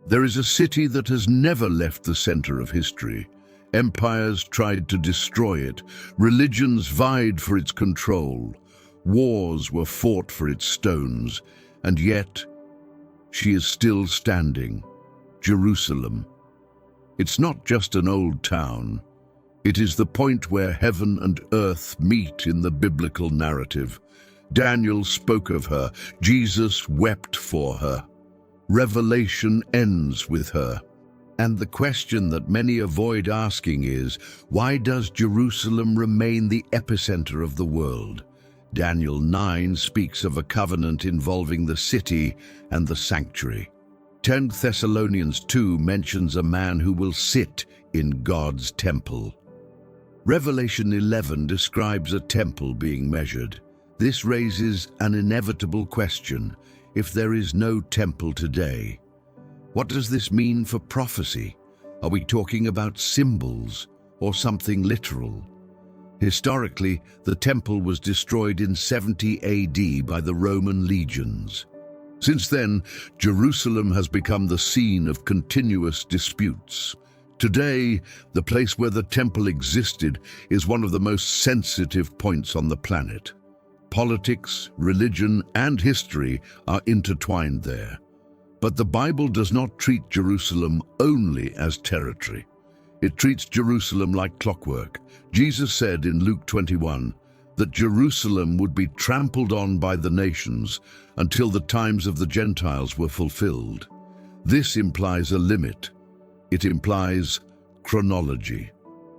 There is a city that has never left the center of history. Empires tried to destroy it. Religions vied for its control. Wars were fought for its stones. And yet, she is still standing. Jerusalem. It's not just an old town. It is the point where heaven and earth meet in the biblical narrative. Daniel spoke of her. Jesus wept for her. Revelation ends with her. And the question that many avoid asking is, why does Jerusalem remain the epicenter of the world? Daniel 9 speaks of a covenant involving the city and the sanctuary. 10 Thessalonians 2 mentions a man who will sit in God's temple. Revelation 11 describes a temple being measured. This raises an inevitable question. If there is no temple today, what does this mean for prophecy? Are we talking about symbols or something literal? Historically, the temple was destroyed in 70 AD by the Roman legions. Since then, Jerusalem has become the scene of continuous disputes. Today, the place where the temple existed is one of the most sensitive points on the planet. Politics, religion, and history are intertwined there. But the Bible does not treat Jerusalem only as territory. It treats Jerusalem like clockwork. Jesus said in Luke 21 that Jerusalem would be trampled on by the nations until the times of the Gentiles were fulfilled. This implies a limit. It implies chronology.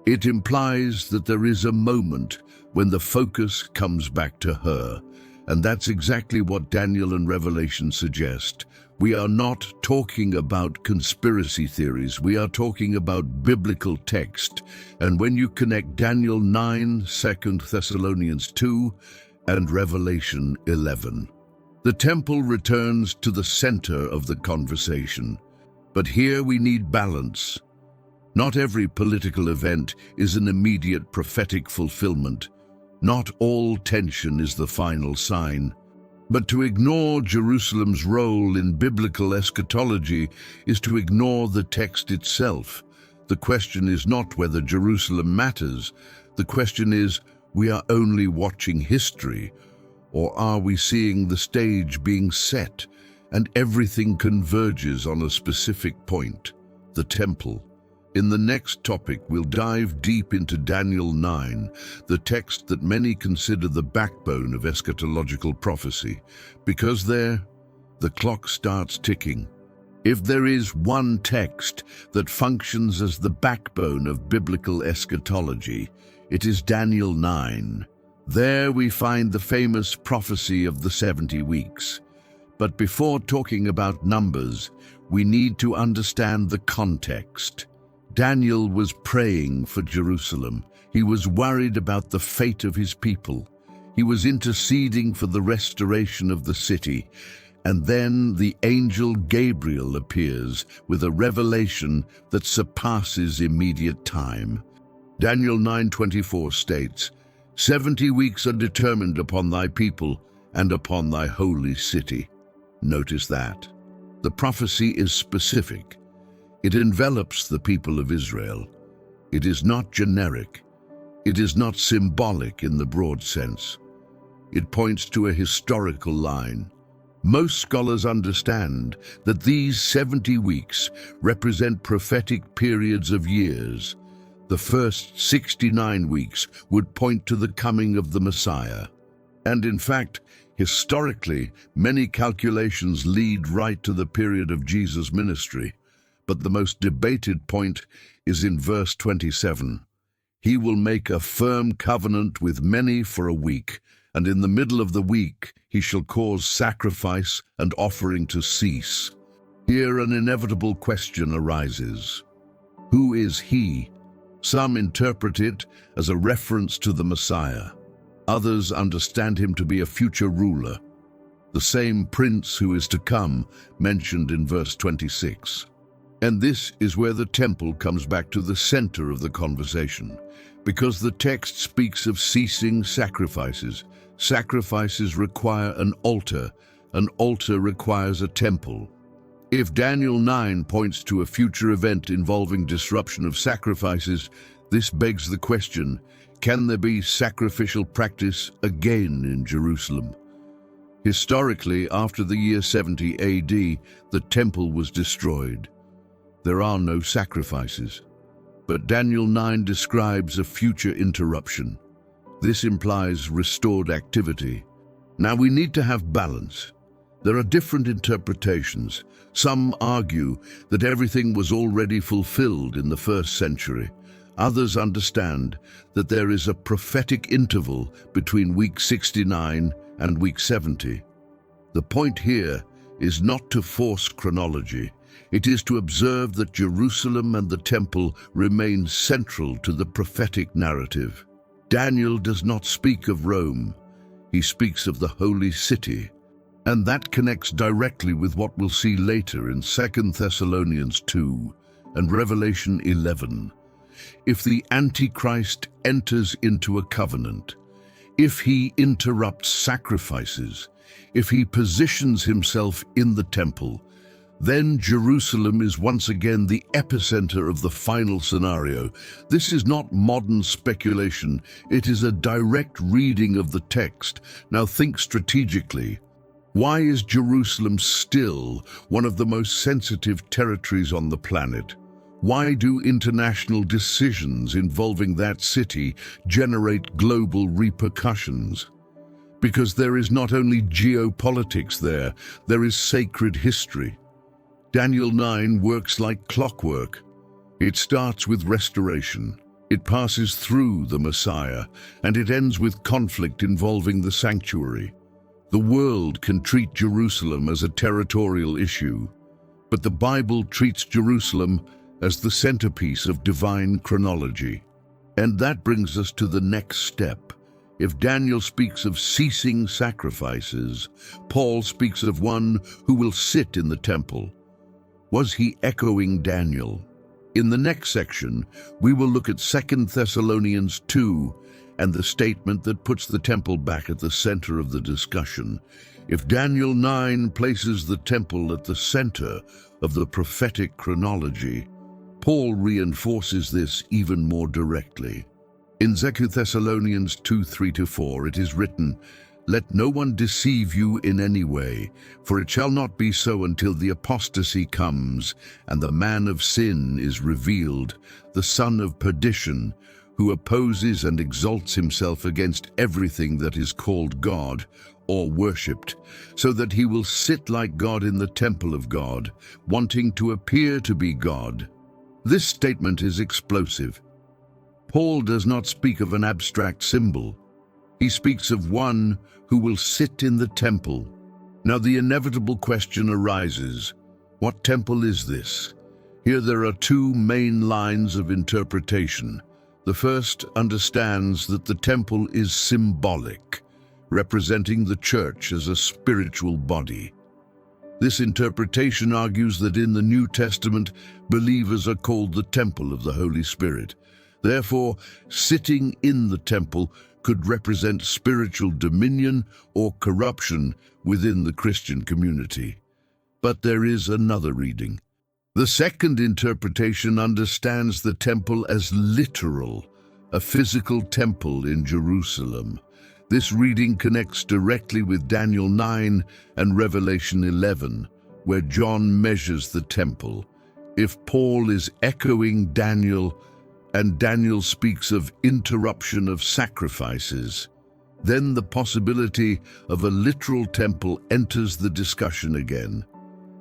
It implies that there is a moment when the focus comes back to her. And that's exactly what Daniel and Revelation suggest. We are not talking about conspiracy theories. We are talking about biblical text. And when you connect Daniel 9, 2 Thessalonians 2, and Revelation 11, the temple returns to the center of the conversation. But here we need balance. Not every political event is an immediate prophetic fulfillment. Not all tension is the final sign. But to ignore Jerusalem's role in biblical eschatology is to ignore the text itself. The question is not whether Jerusalem matters. The question is, we are only watching history, or are we seeing the stage being set and everything converges on a specific point, the temple? In the next topic, we'll dive deep into Daniel 9, the text that many consider the backbone of eschatological prophecy, because there, the clock starts ticking. If there is one text that functions as the backbone of biblical eschatology, it is Daniel 9. There we find the famous prophecy of the 70 weeks. But before talking about numbers, we need to understand the context. Daniel was praying for Jerusalem. He was worried about the fate of his people. He was interceding for the restoration of the city. And then the angel Gabriel appears with a revelation that surpasses immediate time. Daniel 9:24 states, 70 weeks are determined upon thy people and upon thy holy city. Notice that. The prophecy is specific. It envelops the people of Israel. It is not generic. It is not symbolic in the broad sense. It points to a historical line. Most scholars understand that these 70 weeks represent prophetic periods of years. The first 69 weeks would point to the coming of the Messiah. And in fact, historically, many calculations lead right to the period of Jesus' ministry. But the most debated point is in verse 27. He will make a firm covenant with many for a week, and in the middle of the week he shall cause sacrifice and offering to cease. Here an inevitable question arises. Who is he? Some interpret it as a reference to the Messiah. Others understand him to be a future ruler, the same prince who is to come, mentioned in verse 26. And this is where the temple comes back to the center of the conversation, because the text speaks of ceasing sacrifices. Sacrifices require an altar requires a temple. If Daniel 9 points to a future event involving disruption of sacrifices, this begs the question, can there be sacrificial practice again in Jerusalem? Historically, after the year 70 AD, the temple was destroyed. There are no sacrifices. But Daniel 9 describes a future interruption. This implies restored activity. Now we need to have balance. There are different interpretations. Some argue that everything was already fulfilled in the first century. Others understand that there is a prophetic interval between week 69 and week 70. The point here is not to force chronology. It is to observe that Jerusalem and the temple remain central to the prophetic narrative. Daniel does not speak of Rome. He speaks of the holy city. And that connects directly with what we'll see later in 2 Thessalonians 2 and Revelation 11. If the Antichrist enters into a covenant, if he interrupts sacrifices, if he positions himself in the temple, then Jerusalem is once again the epicenter of the final scenario. This is not modern speculation. It is a direct reading of the text. Now think strategically. Why is Jerusalem still one of the most sensitive territories on the planet? Why do international decisions involving that city generate global repercussions? Because there is not only geopolitics there is sacred history. Daniel 9 works like clockwork. It starts with restoration. It passes through the Messiah, and it ends with conflict involving the sanctuary. The world can treat Jerusalem as a territorial issue, but the Bible treats Jerusalem as the centerpiece of divine chronology. And that brings us to the next step. If Daniel speaks of ceasing sacrifices, Paul speaks of one who will sit in the temple. Was he echoing Daniel? In the next section, we will look at 2 Thessalonians 2 and the statement that puts the temple back at the center of the discussion. If Daniel 9 places the temple at the center of the prophetic chronology, Paul reinforces this even more directly. In 2 Thessalonians 2:3-4, it is written, "Let no one deceive you in any way, for it shall not be so until the apostasy comes, and the man of sin is revealed, the son of perdition, who opposes and exalts himself against everything that is called God or worshipped, so that he will sit like God in the temple of God, wanting to appear to be God." This statement is explosive. Paul does not speak of an abstract symbol. He speaks of one who will sit in the temple. Now the inevitable question arises, what temple is this? Here there are two main lines of interpretation. The first understands that the temple is symbolic, representing the church as a spiritual body. This interpretation argues that in the New Testament, believers are called the temple of the Holy Spirit. Therefore, sitting in the temple could represent spiritual dominion or corruption within the Christian community. But there is another reading. The second interpretation understands the temple as literal, a physical temple in Jerusalem. This reading connects directly with Daniel 9 and Revelation 11, where John measures the temple. If Paul is echoing Daniel, and Daniel speaks of interruption of sacrifices, then the possibility of a literal temple enters the discussion again.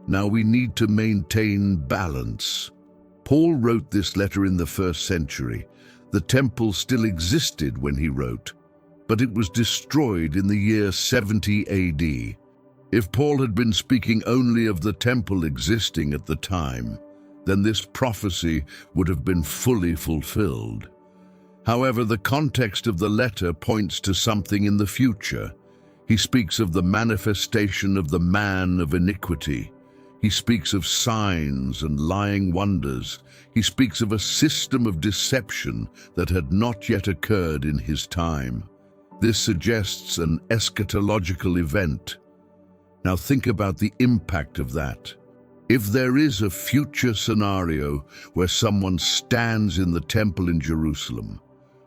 Now we need to maintain balance. Paul wrote this letter in the first century. The temple still existed when he wrote, but it was destroyed in the year 70 AD. If Paul had been speaking only of the temple existing at the time, then this prophecy would have been fully fulfilled. However, the context of the letter points to something in the future. He speaks of the manifestation of the man of iniquity. He speaks of signs and lying wonders. He speaks of a system of deception that had not yet occurred in his time. This suggests an eschatological event. Now think about the impact of that. If there is a future scenario where someone stands in the temple in Jerusalem,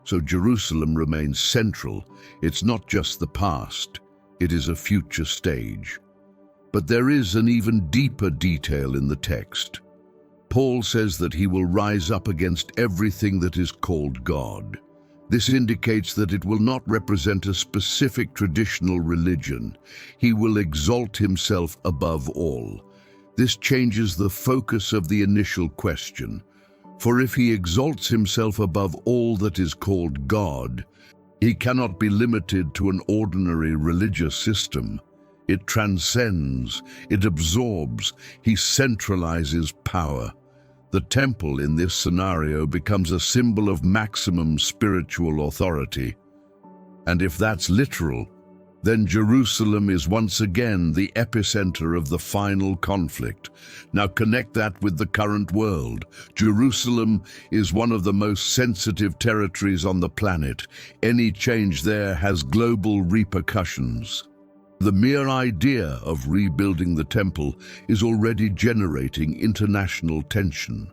so Jerusalem remains central, it's not just the past, it is a future stage. But there is an even deeper detail in the text. Paul says that he will rise up against everything that is called God. This indicates that it will not represent a specific traditional religion. He will exalt himself above all. This changes the focus of the initial question. For if he exalts himself above all that is called God, he cannot be limited to an ordinary religious system. It transcends, it absorbs, he centralizes power. The temple in this scenario becomes a symbol of maximum spiritual authority. And if that's literal, then Jerusalem is once again the epicenter of the final conflict. Now connect that with the current world. Jerusalem is one of the most sensitive territories on the planet. Any change there has global repercussions. The mere idea of rebuilding the temple is already generating international tension.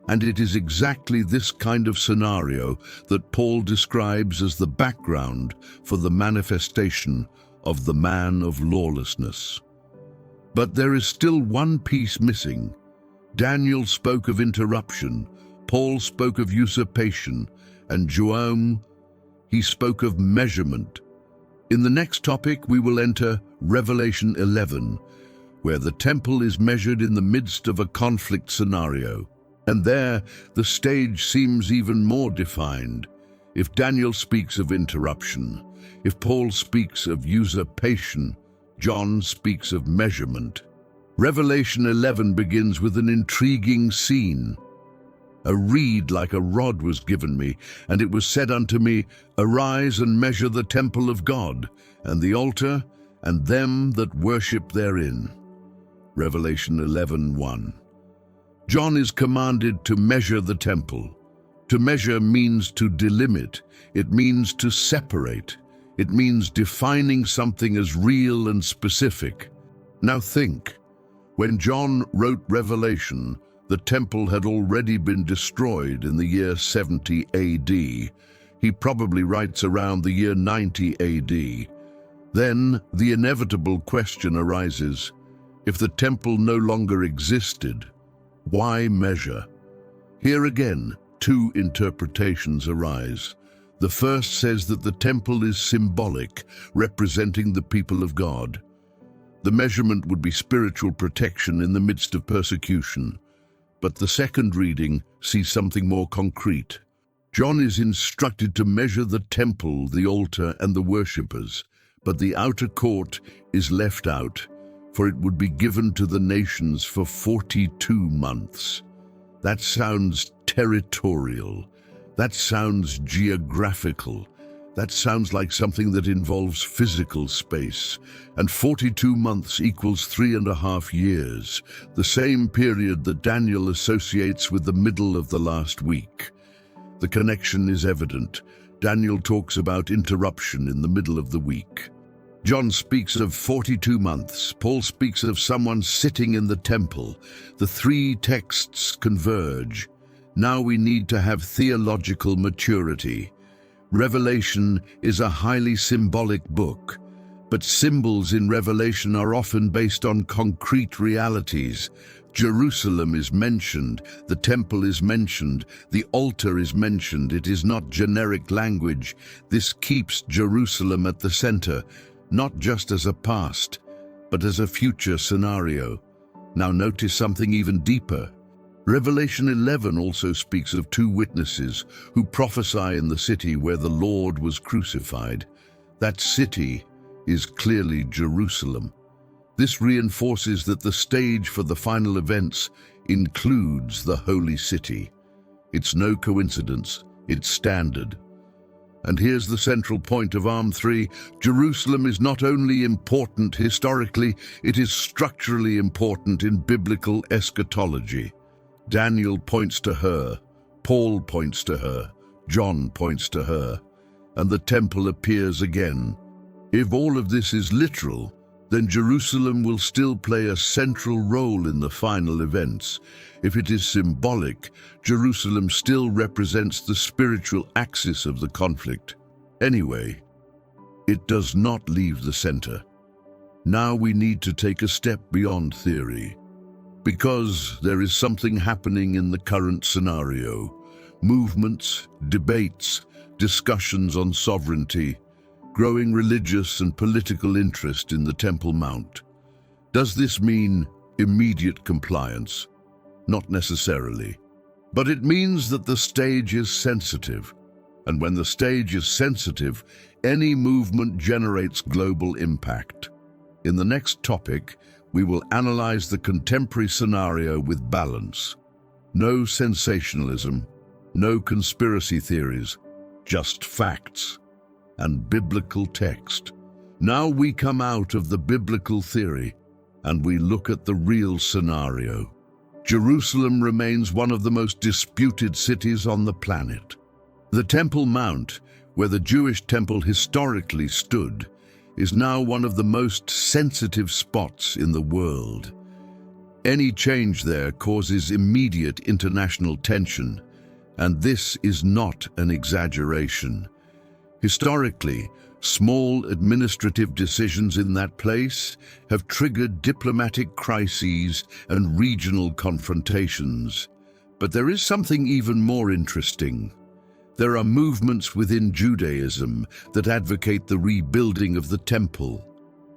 And it is exactly this kind of scenario that Paul describes as the background for the manifestation of the man of lawlessness. But there is still one piece missing. Daniel spoke of interruption, Paul spoke of usurpation, and Joam, he spoke of measurement. In the next topic, we will enter Revelation 11, where the temple is measured in the midst of a conflict scenario. And there, the stage seems even more defined. If Daniel speaks of interruption, if Paul speaks of usurpation, John speaks of measurement. Revelation 11 begins with an intriguing scene. A reed like a rod was given me, and it was said unto me, Arise and measure the temple of God, and the altar, and them that worship therein. Revelation 11:1. John is commanded to measure the temple. To measure means to delimit. It means to separate. It means defining something as real and specific. Now think, when John wrote Revelation, the temple had already been destroyed in the year 70 AD. He probably writes around the year 90 AD. Then the inevitable question arises, if the temple no longer existed, why measure? Here again, two interpretations arise. The first says that the temple is symbolic, representing the people of God. The measurement would be spiritual protection in the midst of persecution. But the second reading sees something more concrete. John is instructed to measure the temple, the altar, and the worshippers, but the outer court is left out, for it would be given to the nations for 42 months. That sounds territorial. That sounds geographical. That sounds like something that involves physical space. And 42 months equals 3.5 years, the same period that Daniel associates with the middle of the last week. The connection is evident. Daniel talks about interruption in the middle of the week. John speaks of 42 months. Paul speaks of someone sitting in the temple. The three texts converge. Now we need to have theological maturity. Revelation is a highly symbolic book, but symbols in Revelation are often based on concrete realities. Jerusalem is mentioned, the temple is mentioned, the altar is mentioned. It is not generic language. This keeps Jerusalem at the center, not just as a past, but as a future scenario. Now notice something even deeper. Revelation 11 also speaks of two witnesses who prophesy in the city where the Lord was crucified. That city is clearly Jerusalem. This reinforces that the stage for the final events includes the holy city. It's no coincidence, it's standard. And here's the central point of Arm 3. Jerusalem is not only important historically, it is structurally important in biblical eschatology. Daniel points to her, Paul points to her, John points to her, and the temple appears again. If all of this is literal, then Jerusalem will still play a central role in the final events. If it is symbolic, Jerusalem still represents the spiritual axis of the conflict. Anyway, it does not leave the center. Now we need to take a step beyond theory, because there is something happening in the current scenario. Movements, debates, discussions on sovereignty, growing religious and political interest in the Temple Mount. Does this mean immediate compliance? Not necessarily. But it means that the stage is sensitive. And when the stage is sensitive, any movement generates global impact. In the next topic, we will analyze the contemporary scenario with balance. No sensationalism, no conspiracy theories, just facts and biblical text. Now we come out of the biblical theory and we look at the real scenario. Jerusalem remains one of the most disputed cities on the planet. The Temple Mount, where the Jewish temple historically stood, is now one of the most sensitive spots in the world. Any change there causes immediate international tension, and this is not an exaggeration. Historically, small administrative decisions in that place have triggered diplomatic crises and regional confrontations. But there is something even more interesting. There are movements within Judaism that advocate the rebuilding of the temple.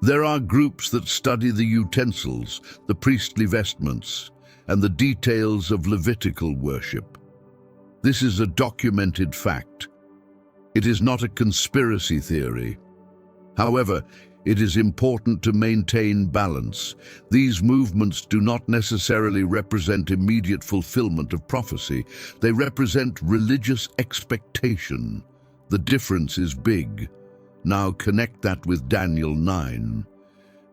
There are groups that study the utensils, the priestly vestments, and the details of Levitical worship. This is a documented fact. It is not a conspiracy theory. However, it is important to maintain balance. These movements do not necessarily represent immediate fulfillment of prophecy. They represent religious expectation. The difference is big. Now connect that with Daniel 9.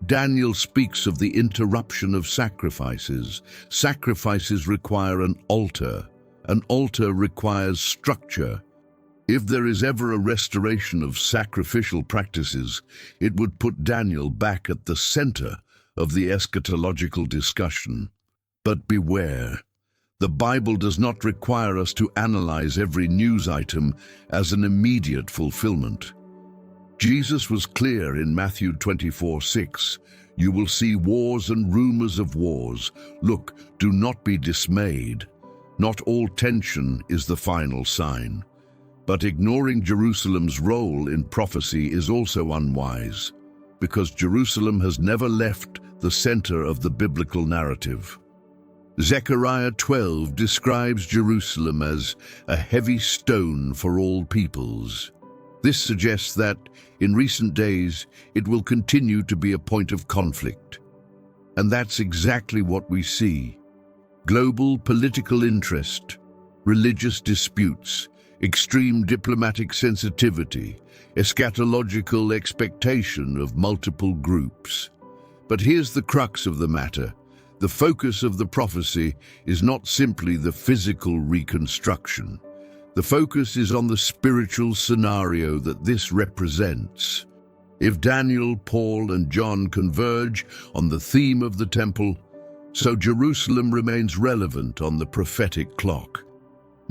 Daniel speaks of the interruption of sacrifices. Sacrifices require an altar. An altar requires structure. If there is ever a restoration of sacrificial practices, it would put Daniel back at the center of the eschatological discussion. But beware, the Bible does not require us to analyze every news item as an immediate fulfillment. Jesus was clear in Matthew 24:6, "You will see wars and rumors of wars. Look, do not be dismayed. Not all tension is the final sign." But ignoring Jerusalem's role in prophecy is also unwise, because Jerusalem has never left the center of the biblical narrative. Zechariah 12 describes Jerusalem as a heavy stone for all peoples. This suggests that, in recent days, it will continue to be a point of conflict. And that's exactly what we see. Global political interest, religious disputes, extreme diplomatic sensitivity, eschatological expectation of multiple groups. But here's the crux of the matter. The focus of the prophecy is not simply the physical reconstruction. The focus is on the spiritual scenario that this represents. If Daniel, Paul, and John converge on the theme of the temple, so Jerusalem remains relevant on the prophetic clock.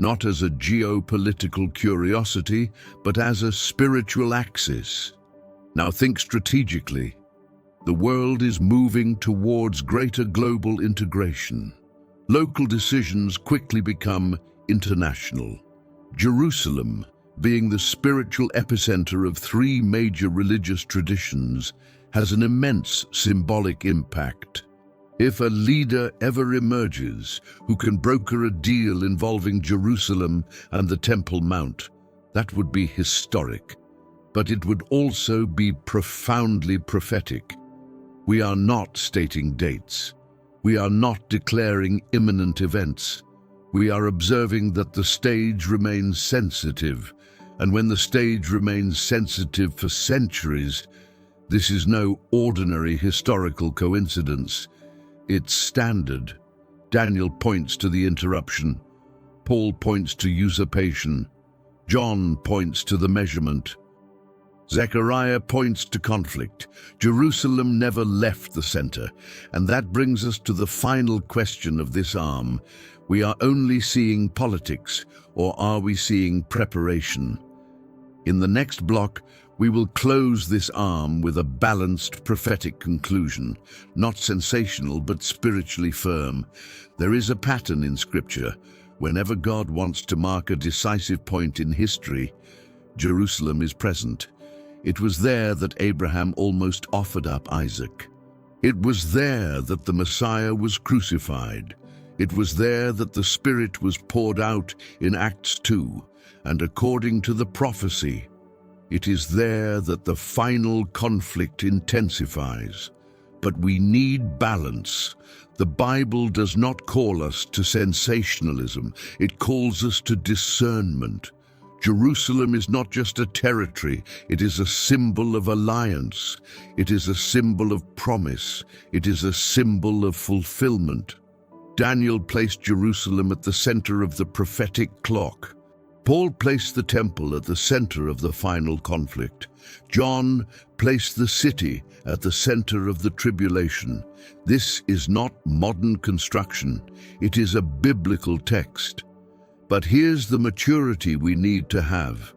Not as a geopolitical curiosity, but as a spiritual axis. Now think strategically. The world is moving towards greater global integration. Local decisions quickly become international. Jerusalem, being the spiritual epicenter of three major religious traditions, has an immense symbolic impact. If a leader ever emerges who can broker a deal involving Jerusalem and the Temple Mount, that would be historic. But it would also be profoundly prophetic. We are not stating dates. We are not declaring imminent events. We are observing that the stage remains sensitive. And when the stage remains sensitive for centuries, this is no ordinary historical coincidence. It's standard. Daniel points to the interruption. Paul points to usurpation. John points to the measurement. Zechariah points to conflict. Jerusalem never left the center, and that brings us to the final question of this arm. We are only seeing politics, or are we seeing preparation? In the next block, we will close this arm with a balanced prophetic conclusion, not sensational but spiritually firm. There is a pattern in Scripture. Whenever God wants to mark a decisive point in history, Jerusalem is present. It was there that Abraham almost offered up Isaac. It was there that the Messiah was crucified. It was there that the Spirit was poured out in Acts 2, and according to the prophecy, it is there that the final conflict intensifies. But we need balance. The Bible does not call us to sensationalism. It calls us to discernment. Jerusalem is not just a territory. It is a symbol of alliance. It is a symbol of promise. It is a symbol of fulfillment. Daniel placed Jerusalem at the center of the prophetic clock. Paul placed the temple at the center of the final conflict. John placed the city at the center of the tribulation. This is not modern construction. It is a biblical text. But here's the maturity we need to have.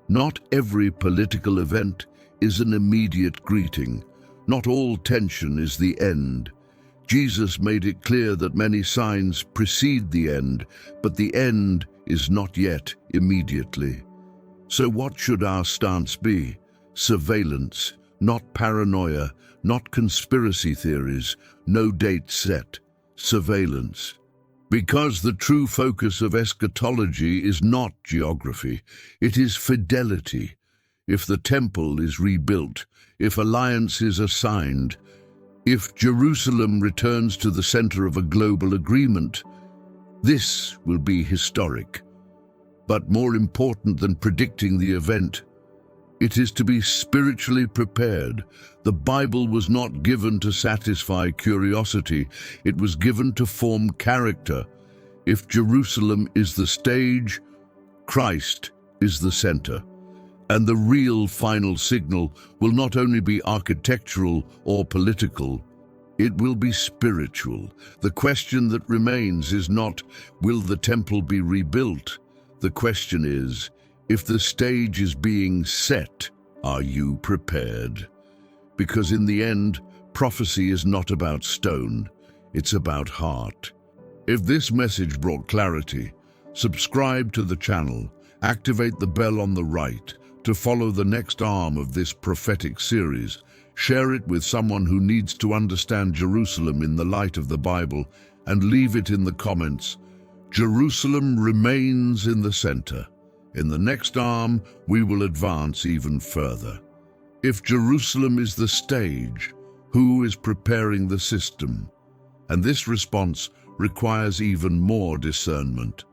Not every political event is an immediate greeting. Not all tension is the end. Jesus made it clear that many signs precede the end, but the end is not yet immediately. So what should our stance be? Surveillance, not paranoia, not conspiracy theories, no date set. Surveillance. Because the true focus of eschatology is not geography, it is fidelity. If the temple is rebuilt, if alliances are signed, if Jerusalem returns to the center of a global agreement, this will be historic. But more important than predicting the event, it is to be spiritually prepared. The Bible was not given to satisfy curiosity. It was given to form character. If Jerusalem is the stage, Christ is the center. And the real final signal will not only be architectural or political, it will be spiritual. The question that remains is not, will the temple be rebuilt? The question is, if the stage is being set, are you prepared? Because in the end, prophecy is not about stone, it's about heart. If this message brought clarity, subscribe to the channel, activate the bell on the right to follow the next arm of this prophetic series. Share it with someone who needs to understand Jerusalem in the light of the Bible, and leave it in the comments. Jerusalem remains in the center. In the next arm, we will advance even further. If Jerusalem is the stage, who is preparing the system? And this response requires even more discernment.